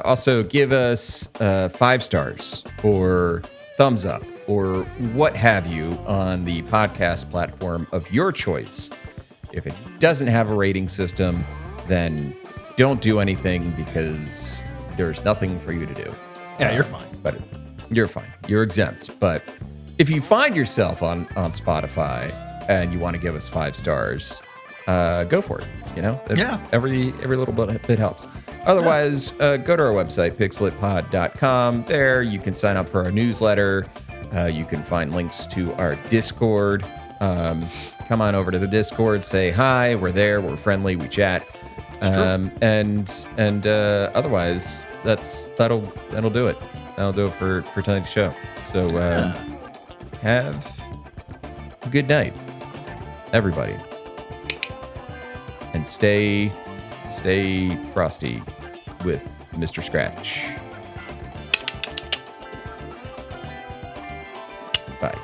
Also, give us 5 stars or thumbs up or what have you on the podcast platform of your choice. If it doesn't have a rating system, then don't do anything because there's nothing for you to do. Yeah, you're fine. But you're fine. You're exempt. But if you find yourself on Spotify and you want to give us 5 stars, go for it. You know, every little bit helps. Otherwise, go to our website, pixelitpod.com. There you can sign up for our newsletter. You can find links to our Discord. Come on over to the Discord, say hi. We're there. We're friendly. We chat. And otherwise, that'll do it. That'll do it for tonight's show. So have a good night, everybody, and stay frosty with Mr. Scratch. Bye.